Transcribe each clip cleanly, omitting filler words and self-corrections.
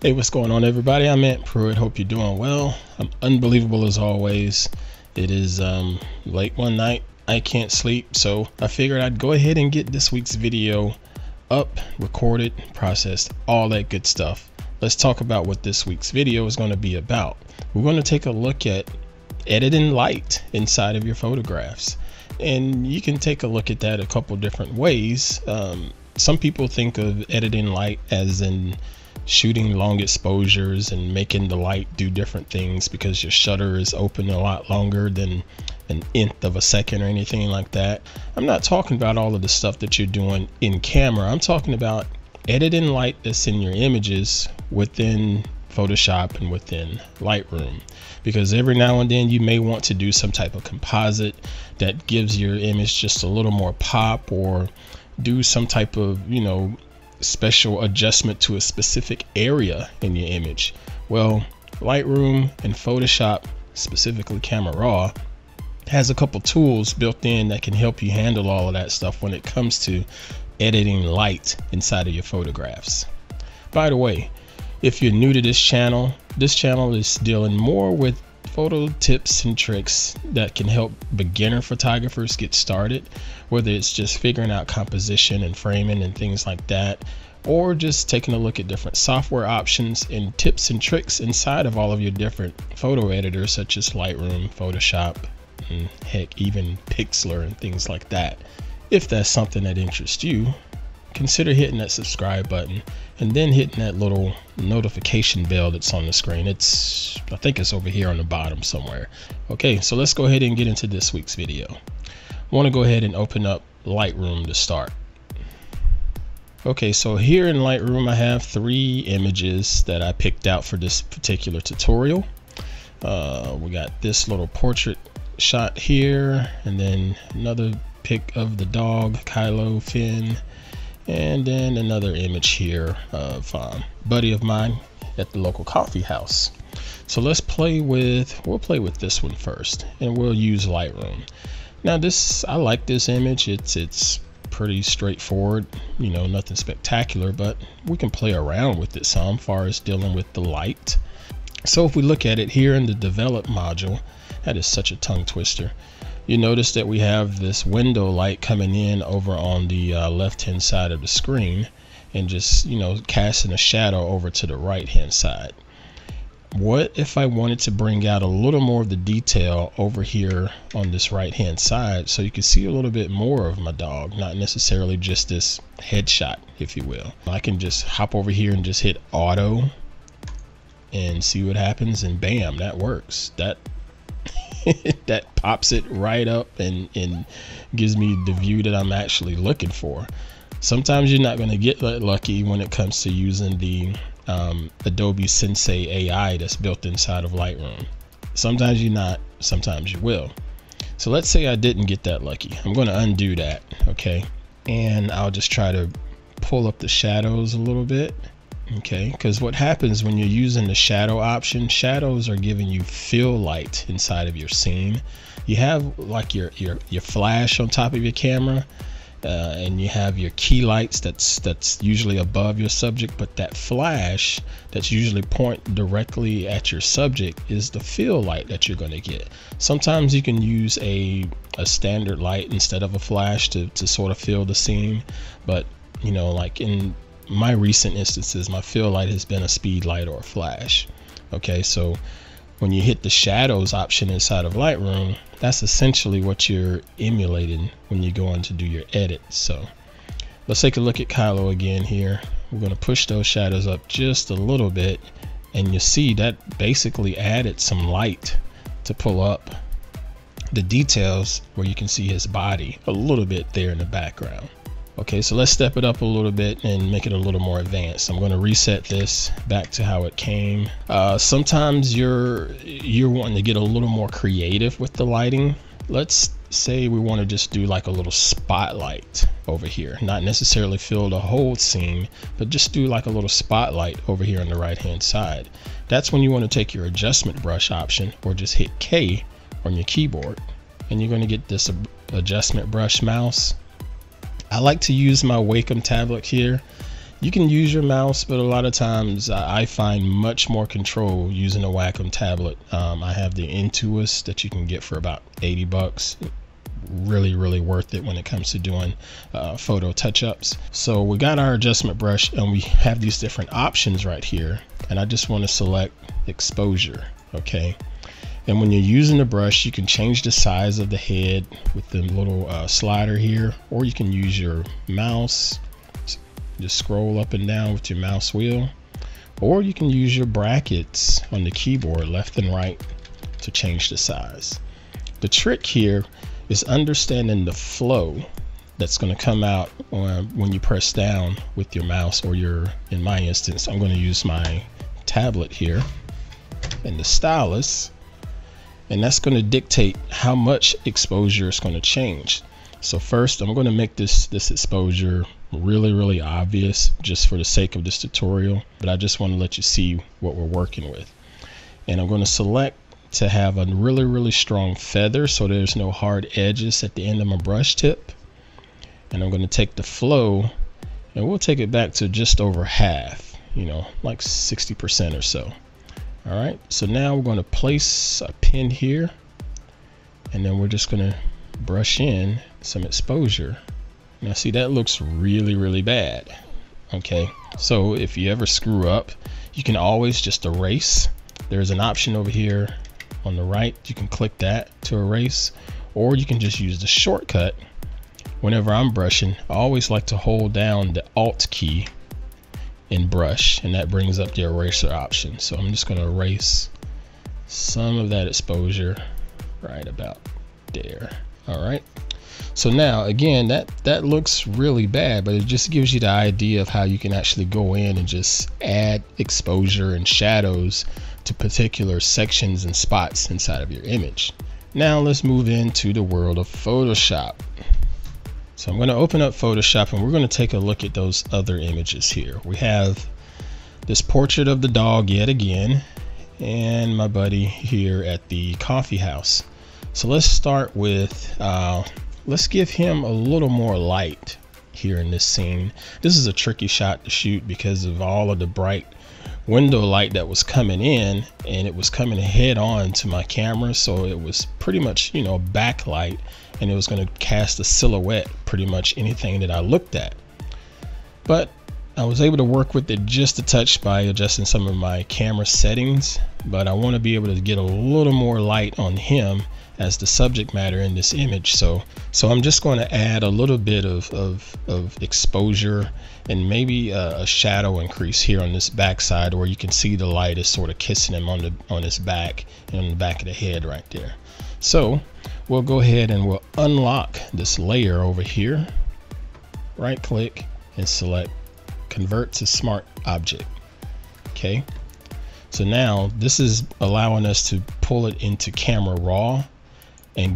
Hey, what's going on, everybody? I'm Ant Pruitt. Hope you're doing well. I'm unbelievable as always. It is late one night. I can't sleep, so I figured I'd go ahead and get this week's video up, recorded, processed, all that good stuff. Let's talk about what this week's video is going to be about. We're going to take a look at editing light inside of your photographs, and you can take a look at that a couple different ways. Some people think of editing light as in shooting long exposures and making the light do different things because your shutter is open a lot longer than an nth of a second or anything like that. I'm not talking about all of the stuff that you're doing in camera. I'm talking about editing light that's in your images within Photoshop and within Lightroom, because every now and then you may want to do some type of composite that gives your image just a little more pop, or do some type of, special adjustment to a specific area in your image. Well, Lightroom and Photoshop, specifically Camera Raw, has a couple tools built in that can help you handle all of that stuff when it comes to editing light inside of your photographs. By the way, if you're new to this channel is dealing more with photo tips and tricks that can help beginner photographers get started, whether it's just figuring out composition and framing and things like that, or just taking a look at different software options and tips and tricks inside of all of your different photo editors such as Lightroom, Photoshop, and heck, even Pixlr and things like that. If that's something that interests you, consider hitting that subscribe button and then hitting that little notification bell that's on the screen. I think it's over here on the bottom somewhere. Okay, so let's go ahead and get into this week's video. I want to go ahead and open up Lightroom to start. Okay, so here in Lightroom I have 3 images that I picked out for this particular tutorial. We got this little portrait shot here, and then another pic of the dog Kylo Finn, and then another image here of a buddy of mine at the local coffee house. So we'll play with this one first, and we'll use Lightroom. Now I like this image. It's pretty straightforward, nothing spectacular, but we can play around with it some as far as dealing with the light. So if we look at it here in the develop module, that is such a tongue twister. You notice that we have this window light coming in over on the left hand side of the screen, and just casting a shadow over to the right hand side. What if I wanted to bring out a little more of the detail over here on this right hand side, so you can see a little bit more of my dog, not necessarily just this headshot, if you will? I can just hop over here and just hit auto and see what happens, and bam, that works. That pops it right up and gives me the view that I'm actually looking for. Sometimes you're not going to get that lucky when it comes to using the Adobe Sensei AI that's built inside of Lightroom. Sometimes you're not, sometimes you will. So let's say I didn't get that lucky. I'm going to undo that, okay? And I'll just try to pull up the shadows a little bit. Okay, because what happens when you're using the shadow option, shadows are giving you fill light inside of your scene. You have like your flash on top of your camera, and you have your key lights that's usually above your subject, but that flash that's usually pointing directly at your subject is the fill light that you're going to get. Sometimes you can use a standard light instead of a flash to sort of fill the scene, but like in my recent instances, my fill light has been a speed light or a flash. Okay, so when you hit the shadows option inside of Lightroom, that's essentially what you're emulating when you go on to do your edit. So let's take a look at Kylo again here. We're going to push those shadows up just a little bit, and you see that basically added some light to pull up the details where you can see his body a little bit there in the background. Okay, so let's step it up a little bit and make it a little more advanced. I'm going to reset this back to how it came. Sometimes you're wanting to get a little more creative with the lighting. Let's say we want to just do like a little spotlight over here, not necessarily fill the whole scene, but just do like a little spotlight over here on the right hand side. That's when you want to take your adjustment brush option, or just hit K on your keyboard, and you're going to get this adjustment brush mouse. I like to use my Wacom tablet here, You can use your mouse, but a lot of times I find much more control using a Wacom tablet. I have the Intuos that you can get for about 80 bucks. Really worth it when it comes to doing photo touch-ups. So we got our adjustment brush and we have these different options right here, and I just want to select exposure. Okay, and when you're using the brush, you can change the size of the head with the little slider here, or you can use your mouse, just scroll up and down with your mouse wheel, or you can use your brackets on the keyboard left and right to change the size. The trick here is understanding the flow that's going to come out when you press down with your mouse, or in my instance, I'm going to use my tablet here and the stylus, and that's going to dictate how much exposure is going to change. So first I'm going to make this exposure really obvious just for the sake of this tutorial, but I just want to let you see what we're working with. And I'm going to select to have a really strong feather so there's no hard edges at the end of my brush tip. And I'm going to take the flow and we'll take it back to just over half, you know, like 60% or so. All right, so now we're going to place a pin here, and then we're just going to brush in some exposure. Now see, that looks really bad. Okay, so if you ever screw up, you can always just erase. There's an option over here on the right, you can click that to erase, or you can just use the shortcut. Whenever I'm brushing, I always like to hold down the Alt key in brush, and that brings up the eraser option. So I'm just going to erase some of that exposure right about there. All right, so now again, that looks really bad, but it just gives you the idea of how you can actually go in and just add exposure and shadows to particular sections and spots inside of your image. Now let's move into the world of Photoshop. So I'm going to open up Photoshop and we're going to take a look at those other images here. We have this portrait of the dog yet again, and my buddy here at the coffee house. So let's start with, let's give him a little more light here in this scene. This is a tricky shot to shoot because of all of the bright window light that was coming in, and it was coming head on to my camera, so it was pretty much, you know, backlight, and it was going to cast a silhouette pretty much anything that I looked at. But I was able to work with it just a touch by adjusting some of my camera settings, but I want to be able to get a little more light on him as the subject matter in this image. So I'm just going to add a little bit of exposure and maybe a shadow increase here on this back side, where you can see the light is sort of kissing him on his back and on the back of the head right there. So we'll go ahead and we'll unlock this layer over here, right click and select convert to smart object. Okay, so now this is allowing us to pull it into camera raw and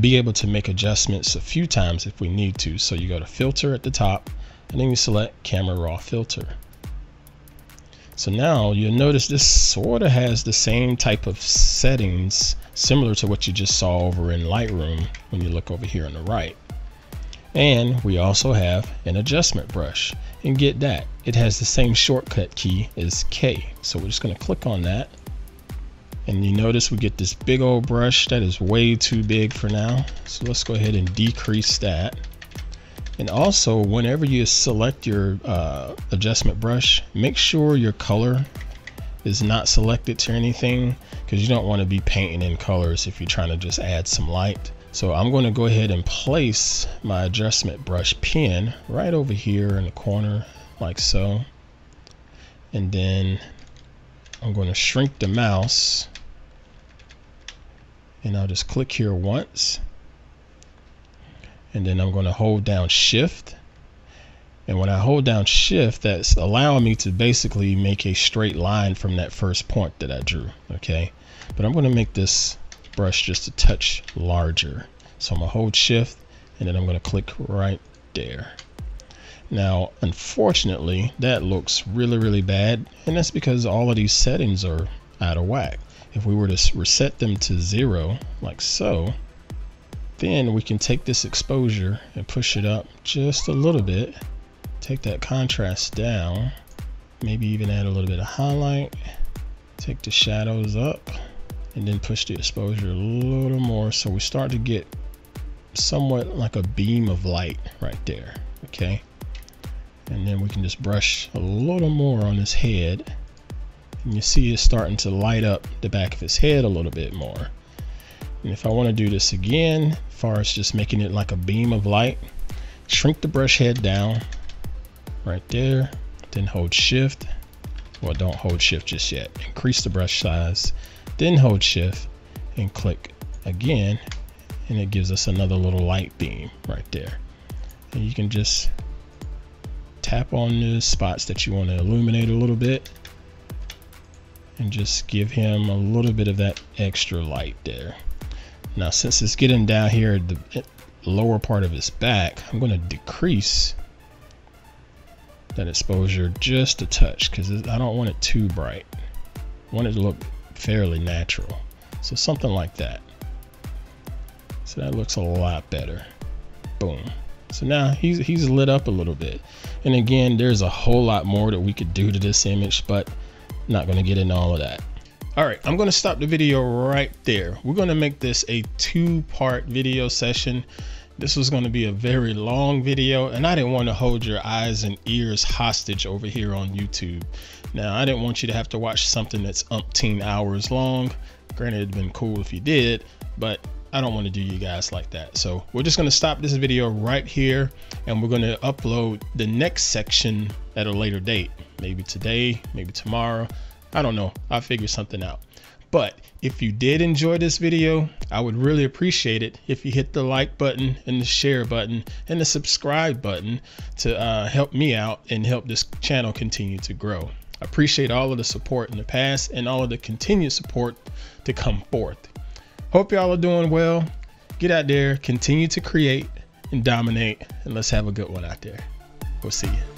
be able to make adjustments a few times if we need to. So you go to filter at the top and then you select camera raw filter. So now you'll notice this sort of has the same type of settings similar to what you just saw over in Lightroom when you look over here on the right. And we also have an adjustment brush, and get that, it has the same shortcut key as K. So we're just going to click on that, and you notice we get this big old brush that is way too big for now. So let's go ahead and decrease that. And also, whenever you select your adjustment brush, make sure your color is not selected to anything, because you don't want to be painting in colors if you're trying to just add some light. So I'm going to go ahead and place my adjustment brush pin right over here in the corner like so, and then I'm going to shrink the mouse, and I'll just click here once, and then I'm going to hold down shift, and when I hold down shift, that's allowing me to basically make a straight line from that first point that I drew. Okay, but I'm going to make this brush just a touch larger, so I'm gonna hold shift and then I'm gonna click right there. Now unfortunately that looks really bad, and that's because all of these settings are out of whack. If we were to reset them to 0 like so, then we can take this exposure and push it up just a little bit take that contrast down, maybe even add a little bit of highlight, take the shadows up, and then push the exposure a little more so we start to get somewhat like a beam of light right there. Okay, and then we can just brush a little more on his head, and you see it's starting to light up the back of his head a little bit more. And if I want to do this again, as far as just making it like a beam of light, shrink the brush head down right there, then hold shift. Well, don't hold shift just yet. Increase the brush size, then hold shift and click again, and it gives us another little light beam right there. And you can just tap on the spots that you want to illuminate a little bit and just give him a little bit of that extra light there. Now, since it's getting down here at the lower part of his back, I'm going to decrease that exposure just a touch because I don't want it too bright. I want it to look fairly natural. So something like that. So that looks a lot better. Boom. So now he's lit up a little bit. And again, there's a whole lot more that we could do to this image, but not going to get into all of that. All right, I'm going to stop the video right there. We're going to make this a 2-part video session. This was going to be a very long video, and I didn't want to hold your eyes and ears hostage over here on YouTube. Now, I didn't want you to have to watch something that's umpteen hours long. Granted, it'd been cool if you did, but I don't want to do you guys like that. So we're just going to stop this video right here, and we're going to upload the next section at a later date. Maybe today, maybe tomorrow. I don't know. I'll figure something out. But if you did enjoy this video, I would really appreciate it if you hit the like button and the share button and the subscribe button to help me out and help this channel continue to grow. I appreciate all of the support in the past and all of the continued support to come forth. Hope y'all are doing well. Get out there, continue to create and dominate, and let's have a good one out there. We'll see you.